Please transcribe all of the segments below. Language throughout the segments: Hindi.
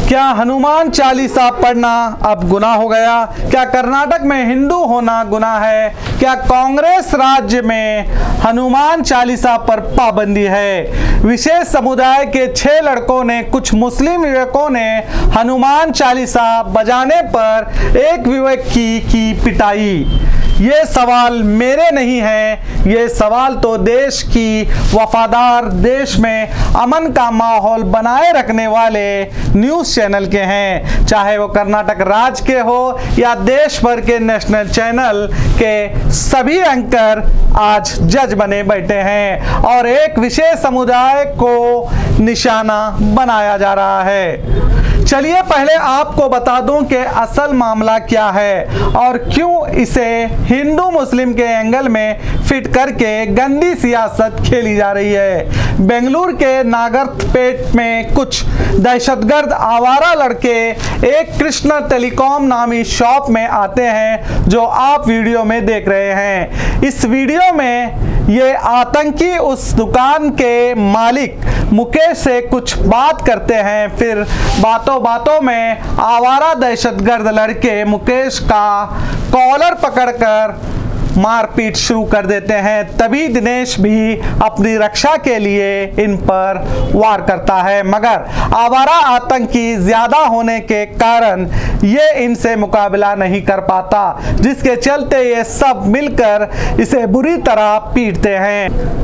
क्या हनुमान चालीसा पढ़ना अब गुनाह हो गया? क्या कर्नाटक में हिंदू होना गुनाह है? क्या कांग्रेस राज्य में हनुमान चालीसा पर पाबंदी है? विशेष समुदाय के 6 लड़कों ने, कुछ मुस्लिम युवकों ने हनुमान चालीसा बजाने पर एक युवक की पिटाई। ये सवाल मेरे नहीं है, ये सवाल तो देश की वफादार, देश में अमन का माहौल बनाए रखने वाले न्यूज़ चैनल के हैं, चाहे वो कर्नाटक राज्य के हो या देश भर के नेशनल चैनल के सभी एंकर आज जज बने बैठे हैं और एक विशेष समुदाय को निशाना बनाया जा रहा है। चलिए पहले आपको बता दूं कि असल मामला क्या है और क्यों इसे हिंदू मुस्लिम के एंगल में फिट करके गंदी सियासत खेली जा रही है। बेंगलुरु के नागरपेट में कुछ दहशतगर्द आवारा लड़के एक कृष्णा टेलीकॉम नामी शॉप में आते हैं जो आप वीडियो में देख रहे हैं। इस वीडियो में ये आतंकी उस दुकान के मालिक मुकेश से कुछ बात करते हैं, फिर बातों में आवारा दहशतगर्द लड़के मुकेश का कॉलर पकड़कर मारपीट शुरू कर देते हैं। तभी दिनेश भी अपनी रक्षा के लिए इन पर वार करता है, मगर आवारा आतंकी ज्यादा होने के कारण ये इनसे मुकाबला नहीं कर पाता, जिसके चलते ये सब मिलकर इसे बुरी तरह पीटते हैं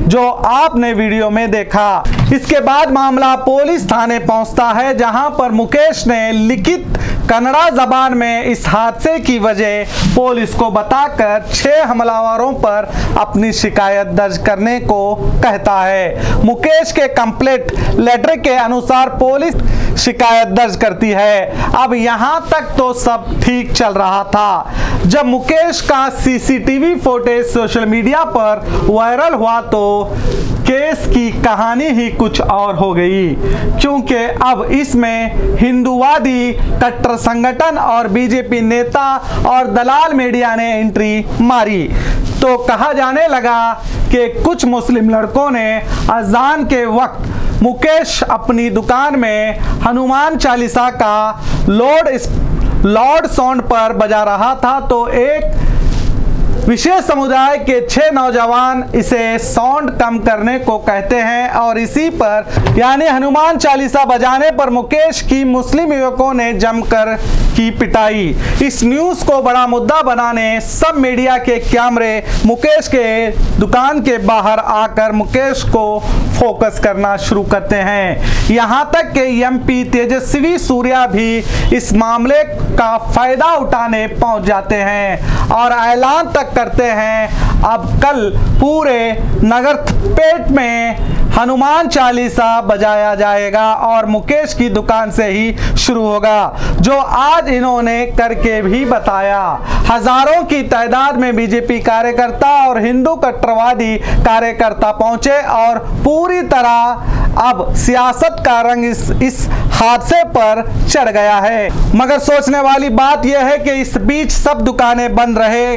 जो आपने वीडियो में देखा। इसके बाद मामला पुलिस थाने पहुंचता है, जहां पर मुकेश ने लिखित कन्नड़ा जबान में इस हादसे की वजह पुलिस को बताकर 6 हमलावरों पर अपनी शिकायत दर्ज करने को कहता है। मुकेश के कंप्लेंट लेटर के अनुसार पुलिस शिकायत दर्ज करती है। अब यहां तक तो सब ठीक चल रहा था, जब मुकेश का सीसीटीवी फुटेज सोशल मीडिया पर वायरल हुआ तो केस की कहानी ही कुछ और हो गई, क्योंकि अब इसमें हिंदूवादी कट्टर संगठन और बीजेपी नेता और दलाल मीडिया ने एंट्री मारी। तो कहा जाने लगा कि कुछ मुस्लिम लड़कों ने अजान के वक्त मुकेश अपनी दुकान में हनुमान चालीसा का लाउड साउंड पर बजा रहा था, तो एक विशेष समुदाय के 6 नौजवान इसे साउंड कम करने को कहते हैं और इसी पर यानी हनुमान चालीसा बजाने पर मुकेश की मुस्लिम युवकों ने जमकर की पिटाई। इस न्यूज़ को बड़ा मुद्दा बनाने सब मीडिया के कैमरे मुकेश के दुकान के बाहर आकर मुकेश को फोकस करना शुरू करते हैं। यहाँ तक कि एमपी तेजस्वी सूर्या भी इस मामले का फायदा उठाने पहुंच जाते हैं और ऐलान तक करते हैं अब कल पूरे नगरपेट में हनुमान चालीसा बजाया जाएगा और मुकेश की दुकान से ही शुरू होगा, जो आज इन्होंने करके भी बताया। हजारों की तादाद में बीजेपी कार्यकर्ता और हिंदू कट्टरवादी कार्यकर्ता पहुंचे और पूरी तरह अब सियासत का रंग इस हादसे पर चढ़ गया है। मगर सोचने वाली बात यह है कि इस बीच सब दुकानें बंद रहे,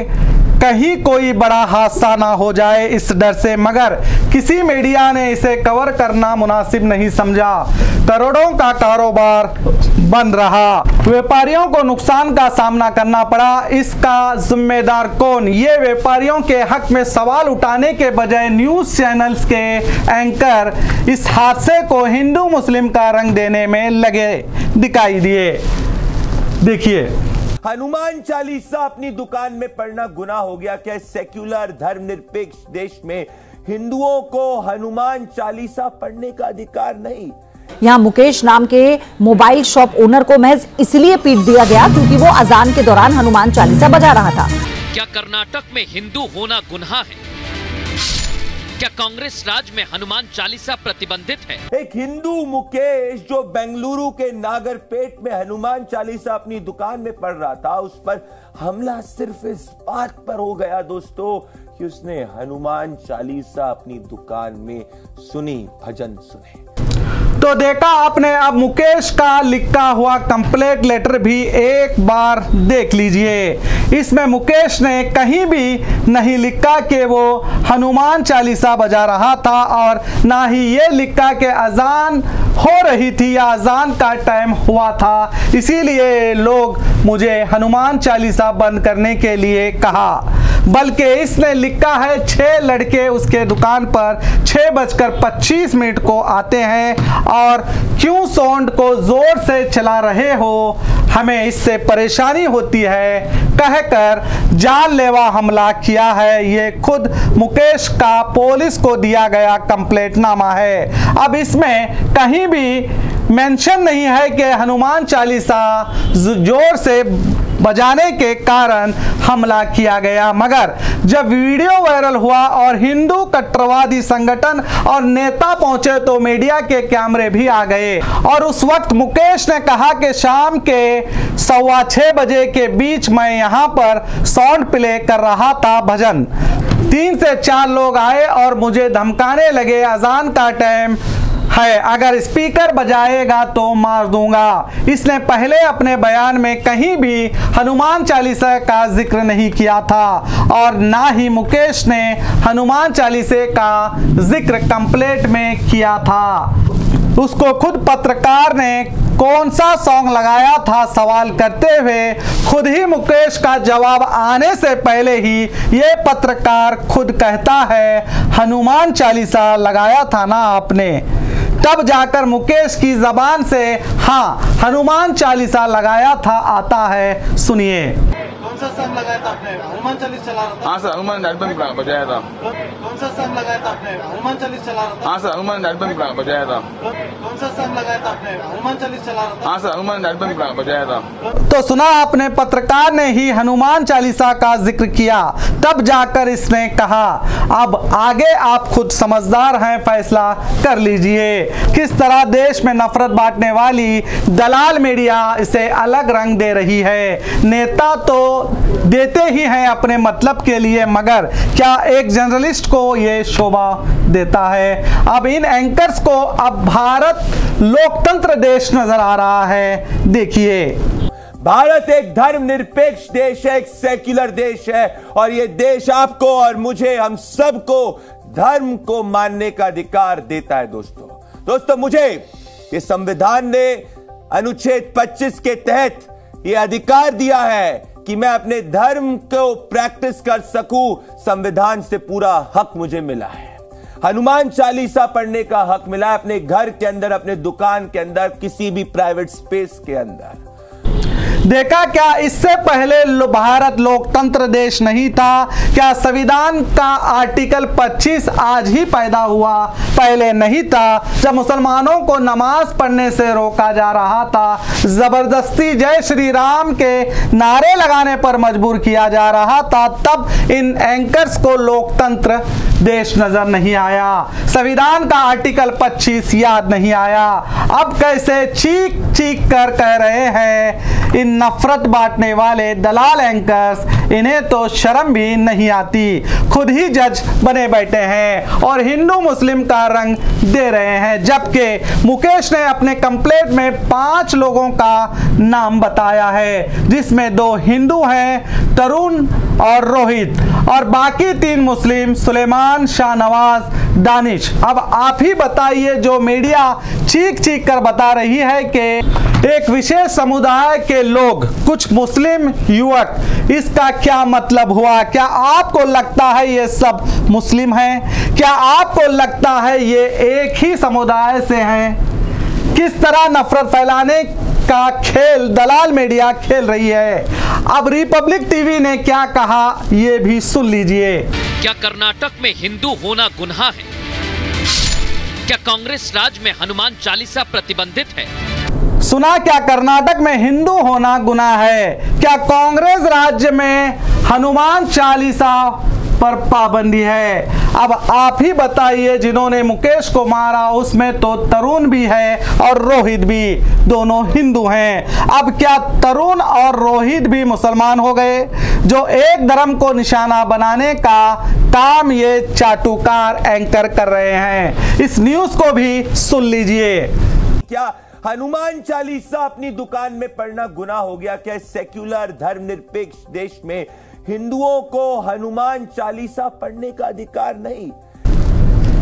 कहीं कोई बड़ा हादसा ना हो जाए इस डर से, मगर किसी मीडिया ने इसे कवर करना मुनासिब नहीं समझा। करोड़ों का कारोबार बंद रहा, व्यापारियों को नुकसान का सामना करना पड़ा। इसका जिम्मेदार कौन? ये व्यापारियों के हक में सवाल उठाने के बजाय न्यूज़ चैनल्स के एंकर इस हादसे को हिंदू मुस्लिम का रंग देने में लगे दिखाई दिए। देखिए, हनुमान चालीसा अपनी दुकान में पढ़ना गुनाह हो गया क्या? सेक्युलर धर्मनिरपेक्ष देश में हिंदुओं को हनुमान चालीसा पढ़ने का अधिकार नहीं। यहाँ मुकेश नाम के मोबाइल शॉप ओनर को महज इसलिए पीट दिया गया क्योंकि वो अजान के दौरान हनुमान चालीसा बजा रहा था। क्या कर्नाटक में हिंदू होना गुनाह है? क्या कांग्रेस राज्य में हनुमान चालीसा प्रतिबंधित है? एक हिंदू मुकेश जो बेंगलुरु के नागरपेट में हनुमान चालीसा अपनी दुकान में पढ़ रहा था, उस पर हमला सिर्फ इस बात पर हो गया दोस्तों कि उसने हनुमान चालीसा अपनी दुकान में सुनी, भजन सुने। तो देखा आपने, अब मुकेश का लिखा हुआ कंप्लेंट लेटर भी एक बार देख लीजिए। इसमें मुकेश ने कहीं भी नहीं लिखा कि वो हनुमान चालीसा बजा रहा था और ना ही ये लिखा कि अजान हो रही थी या अजान का टाइम हुआ था, इसीलिए लोग मुझे हनुमान चालीसा बंद करने के लिए कहा। बल्कि इसने लिखा है 6 लड़के उसके दुकान पर 6:25 को आते हैं और क्यों साउंड को जोर से चला रहे हो, हमें इससे परेशानी होती है, कहकर जानलेवा हमला किया है। ये खुद मुकेश का पुलिस को दिया गया कंप्लेंटनामा है। अब इसमें कहीं भी मेंशन नहीं है कि हनुमान चालीसा जोर से बजाने के कारण हमला किया गया, मगर जब वीडियो वायरल हुआ और हिंदू कट्टरवादी संगठन और नेता पहुंचे तो मीडिया के कैमरे भी आ गए और उस वक्त मुकेश ने कहा कि शाम के 6:15 बजे के बीच मैं यहां पर साउंड प्ले कर रहा था भजन। 3 से 4 लोग आए और मुझे धमकाने लगे, अजान का टाइम है, अगर स्पीकर बजाएगा तो मार दूंगा। इसने पहले अपने बयान में कहीं भी हनुमान चालीसा का जिक्र नहीं किया था और ना ही मुकेश ने हनुमान चालीसे का जिक्र कंप्लेंट में किया था। उसको खुद पत्रकार ने कौन सा सॉन्ग लगाया था सवाल करते हुए खुद ही मुकेश का जवाब आने से पहले ही ये पत्रकार खुद कहता है हनुमान चालीसा लगाया था ना आपने। तब जाकर मुकेश की जबान से हाँ हनुमान चालीसा लगाया था आता है, सुनिए। कौन सा सॉन्ग लगाया था आपने? हनुमान चालीसा चला रहा था? हाँ सर, हनुमान एल्बम बजाया था। कौन सा सॉन्ग लगाया था आपने? हनुमान चालीसा चला रहा था? हाँ सर, हनुमान एल्बम बजाया था। कौन सा सॉन्ग लगाया था आपने? हनुमान चालीसा चला रहा था? हाँ सर, हनुमान एल्बम बजाया था। तो सुना आपने, पत्रकार ने ही हनुमान चालीसा का जिक्र किया, तब जाकर इसने कहा। अब आगे आप खुद समझदार हैं, फैसला कर लीजिए। किस तरह देश में नफरत बांटने वाली दलाल मीडिया इसे अलग रंग दे रही है। नेता तो देते ही हैं अपने मतलब के लिए, मगर क्या एक जर्नलिस्ट को ये शोभा देता है। अब इन एंकर्स को अब भारत लोकतंत्र देश नजर आ रहा है। देखिए, भारत एक धर्मनिरपेक्ष देश है, एक सेक्युलर देश है और ये देश आपको और मुझे, हम सबको धर्म को मानने का अधिकार देता है। दोस्तों मुझे ये संविधान ने अनुच्छेद 25 के तहत ये अधिकार दिया है कि मैं अपने धर्म को प्रैक्टिस कर सकूं। संविधान से पूरा हक मुझे मिला है। हनुमान चालीसा पढ़ने का हक मिला है अपने घर के अंदर, अपने दुकान के अंदर, किसी भी प्राइवेट स्पेस के अंदर। देखा क्या इससे पहले भारत लोकतंत्र देश नहीं था? क्या संविधान का आर्टिकल 25 आज ही पैदा हुआ, पहले नहीं था? जब मुसलमानों को नमाज पढ़ने से रोका जा रहा था, जबरदस्ती जय श्री राम के नारे लगाने पर मजबूर किया जा रहा था, तब इन एंकर्स को लोकतंत्र देश नजर नहीं आया, संविधान का आर्टिकल 25 याद नहीं आया। अब कैसे चीख चीख कर कह रहे हैं इन नफरत बांटने वाले दलाल एंकर्स, इन्हें तो शर्म भी नहीं आती, खुद ही जज बने बैठे हैं और हिंदू मुस्लिम का रंग दे रहे हैं। जबकि मुकेश ने अपने कंप्लेंट में 5 लोगों का नाम बताया है, जिसमें 2 हिंदू हैं, तरुण और रोहित, और बाकी 3 मुस्लिम, सुलेमान, शाहनवाज, दानिश। अब आप ही बताइए, जो मीडिया चीख चीख कर बता रही है कि एक विशेष समुदाय के लोग, कुछ मुस्लिम युवक, इसका क्या मतलब हुआ? क्या आपको लगता है ये सब मुस्लिम हैं? क्या आपको लगता है ये एक ही समुदाय से हैं? किस तरह नफरत फैलाने का खेल दलाल मीडिया खेल रही है। अब रिपब्लिक टीवी ने क्या कहा, ये भी सुन लीजिए। क्या कर्नाटक में हिंदू होना गुनाह है? क्या कांग्रेस राज में हनुमान चालीसा प्रतिबंधित है? सुना, क्या कर्नाटक में हिंदू होना गुनाह है? क्या कांग्रेस राज्य में हनुमान चालीसा पर पाबंदी है। अब आप ही बताइए, जिन्होंने मुकेश को मारा उसमें तो तरुण भी है और रोहित भी, दोनों हिंदू हैं। अब क्या तरुण और रोहित भी मुसलमान हो गए? जो एक धर्म को निशाना बनाने का काम ये चाटुकार एंकर कर रहे हैं। इस न्यूज़ को भी सुन लीजिए। क्या हनुमान चालीसा अपनी दुकान में पढ़ना गुनाह हो गया? क्या सेक्युलर धर्मनिरपेक्ष देश में हिंदुओं को हनुमान चालीसा पढ़ने का अधिकार नहीं?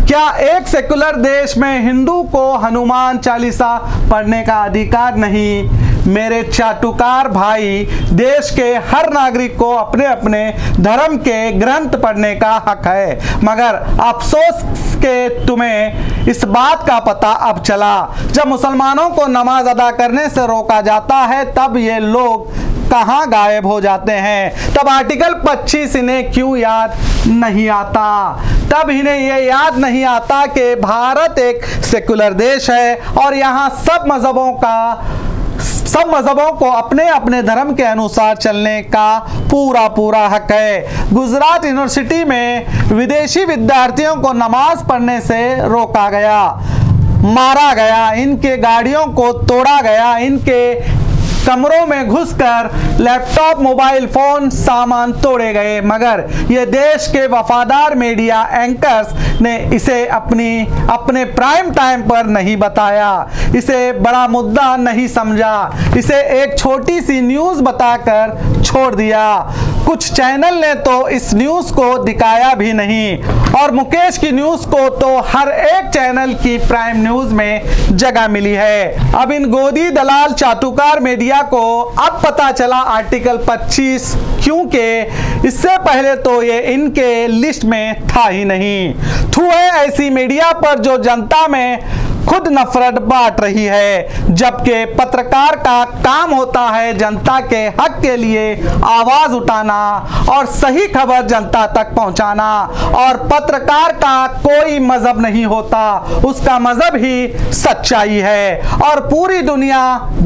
क्या एक सेकुलर देश में हिंदू को हनुमान चालीसा पढ़ने का अधिकार नहीं? मेरे चाटुकार भाई, देश के हर नागरिक को अपने अपने धर्म के ग्रंथ पढ़ने का हक है, मगर अफसोस के तुम्हें इस बात का पता अब चला। जब मुसलमानों को नमाज अदा करने से रोका जाता है तब ये लोग कहां गायब हो जाते हैं। तब आर्टिकल 25 इन्हें क्यों याद नहीं आता? तब इन्हें ये याद नहीं आता कि भारत एक सेकुलर देश है और यहाँ सब मजहबों को अपने अपने धर्म के अनुसार चलने का पूरा हक है। गुजरात यूनिवर्सिटी में विदेशी विद्यार्थियों को नमाज पढ़ने से रोका गया, मारा गया, इनके गाड़ियों को तोड़ा गया, इनके कमरों में घुसकर लैपटॉप, मोबाइल फोन, सामान तोड़े गए, मगर ये देश के वफादार मीडिया एंकर्स ने इसे अपने प्राइम टाइम पर नहीं बताया, इसे बड़ा मुद्दा नहीं समझा, इसे एक छोटी सी न्यूज़ बताकर छोड़ दिया। कुछ चैनल ने तो इस न्यूज़ को दिखाया भी नहीं और मुकेश की न्यूज़ को तो हर एक चैनल की प्राइम न्यूज़ में जगह मिली है। अब इन गोदी दलाल चाटुकार मीडिया को अब पता चला आर्टिकल 25, क्योंकि इससे पहले तो ये इनके लिस्ट में था ही नहीं। थू है ऐसी मीडिया पर जो जनता में खुद नफरत बांट रही है, जबकि पत्रकार का काम होता है जनता के हक के लिए आवाज उठाना और सही खबर जनता तक पहुंचाना। और पत्रकार का कोई मजहब नहीं होता, उसका मजहब ही सच्चाई है और पूरी दुनिया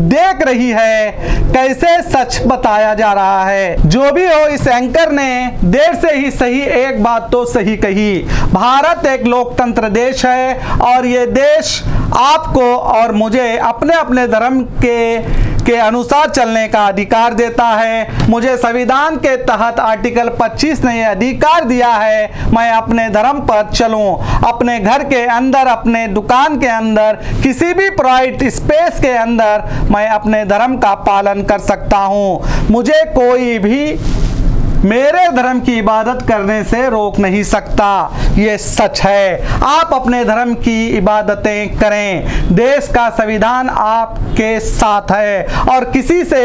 देख रही है कैसे सच बताया जा रहा है। जो भी हो, इस एंकर ने देर से ही सही एक बात तो सही कही। भारत एक लोकतंत्र देश है और ये देश आपको और मुझे अपने अपने धर्म के अनुसार चलने का अधिकार देता है। मुझे संविधान के तहत आर्टिकल 25 ने यह अधिकार दिया है, मैं अपने धर्म पर चलूं, अपने घर के अंदर, अपने दुकान के अंदर, किसी भी प्राइवेट स्पेस के अंदर मैं अपने धर्म का पालन कर सकता हूं। मुझे कोई भी मेरे धर्म की इबादत करने से रोक नहीं सकता, ये सच है। आप अपने धर्म की इबादतें करें, देश का संविधान आपके साथ है और किसी से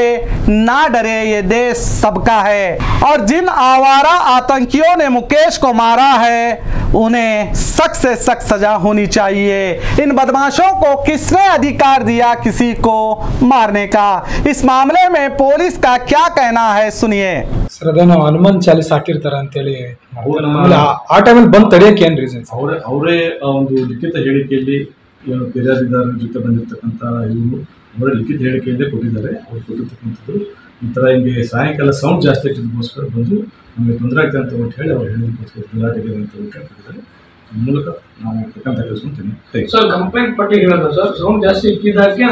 ना डरे, ये देश सबका है। और जिन आवारा आतंकियों ने मुकेश को मारा है उन्हें सख्त से सख्त सजा होनी चाहिए। इन बदमाशों को किसने अधिकार दिया किसी को मारने का? इस मामले में पुलिस का क्या कहना है, सुनिए। ಸರ್ ಅದೇನೋ ಹನುಮಾನ್ ಚಾಲಿಸ್ ಹಾಕಿರ್ತಾರ ಅಂತೇಳಿ ಆಮೇಲೆ ಆ ಟೈಮಲ್ಲಿ ಬಂದು ತಡೆಯಕ್ಕೆ ಏನು ರೀಸನ್? ಅವರೇ ಒಂದು ಲಿಖಿತ ಹೇಳಿಕೆಯಲ್ಲಿ ಫಿರ್ಯಾದಿದಾರರ ಜೊತೆ ಬಂದಿರತಕ್ಕಂಥ ಇವರು ಅವರ ಲಿಖಿತ ಹೇಳಿಕೆಯಲ್ಲೇ ಕೊಟ್ಟಿದ್ದಾರೆ. ಅವ್ರು ಕೊಟ್ಟಿರ್ತಕ್ಕಂಥದ್ದು ಈ ಥರ ಹಿಂಗೆ ಸಾಯಂಕಾಲ ಸೌಂಡ್ ಜಾಸ್ತಿ ಆಗಿದ್ದಕ್ಕೋಸ್ಕರ ಬಂದು ನಮಗೆ ತೊಂದರೆ ಆಗ್ತದೆ ಅಂತ ಒಟ್ಟು ಹೇಳಿ ಅವ್ರು ಹೇಳಿದಕ್ಕೋಸ್ಕರ ಗಲಾಟೆಗೆ ಅಂತ ಕೊಟ್ಟಿದ್ದಾರೆ. ಮೂಲಕ ನಾವು ತಕ್ಕಂಥ ಕೆಲಸವನ್ನು ಸರ್ ಕಂಪ್ಲೇಂಟ್ ಪಟ್ಟಿ ಹೇಳೋದು ಸರ್, ಸೌಂಡ್ ಜಾಸ್ತಿ ಇಕ್ಕಿದ್ದಕ್ಕೆ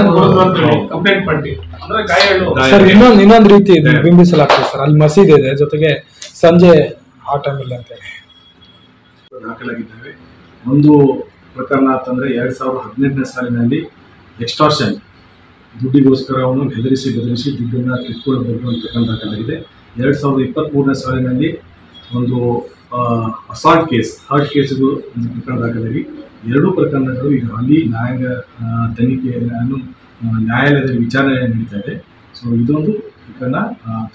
ಕಂಪ್ಲೇಂಟ್ ಪಟ್ಟಿ ಅಂದ್ರೆ ಗಾಯಗಳು ಸರ್ ಇನ್ನೊಂದು ರೀತಿ ಬಿಂಬಿಸಲಾಗ್ತದೆ ಸರ್. ಅಲ್ಲಿ ಮಸೀದಿ ಇದೆ, ಜೊತೆಗೆ ಸಂಜೆ ಆ ಟೈಮಲ್ಲಿ ಅಂತೇಳಿ ದಾಖಲಾಗಿದ್ದಾವೆ. ಒಂದು ಪ್ರಕರಣ ಅಂತಂದರೆ 2018ನೇ ಸಾಲಿನಲ್ಲಿ ಎಕ್ಸ್ಟಾರ್ಷನ್, ದುಡ್ಡಿಗೋಸ್ಕರ ಅವನು ಹೆದರಿಸಿ ದುಡ್ಡನ್ನು ಕಿತ್ಕೊಳ್ಳಬಹುದು ಅಂತ ಪ್ರಕರಣ ದಾಖಲಾಗಿದೆ. 2023ನೇ ಸಾಲಿನಲ್ಲಿ ಒಂದು ಅಸಾಲ್ಟ್ ಕೇಸ್, ಹಾರ್ಟ್ ಕೇಸ್ಗಳು ಒಂದು ಪ್ರಕರಣ ದಾಖಲಾಗಿ ಎರಡೂ ಪ್ರಕರಣಗಳು ಈಗ ಅಲ್ಲಿ ನ್ಯಾಯಾಲಯದಲ್ಲಿ ವಿಚಾರಣೆ ನಡೀತಾ ಇದೆ. ಸೊ ಇದೊಂದು ಪ್ರಕರಣ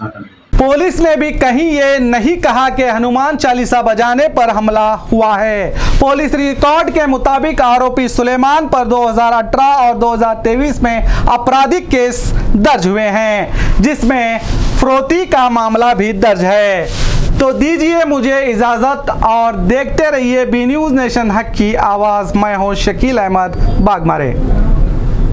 ದಾಖಲಾಗಿದೆ. पुलिस ने भी कहीं ये नहीं कहा कि हनुमान चालीसा बजाने पर हमला हुआ है। पुलिस रिकॉर्ड के मुताबिक आरोपी सुलेमान पर 2018 और 2023 में आपराधिक केस दर्ज हुए हैं, जिसमें फिरौती का मामला भी दर्ज है। तो दीजिए मुझे इजाज़त और देखते रहिए बी न्यूज़ नेशन हक की आवाज़। मैं हूँ शकील अहमद बागमारे।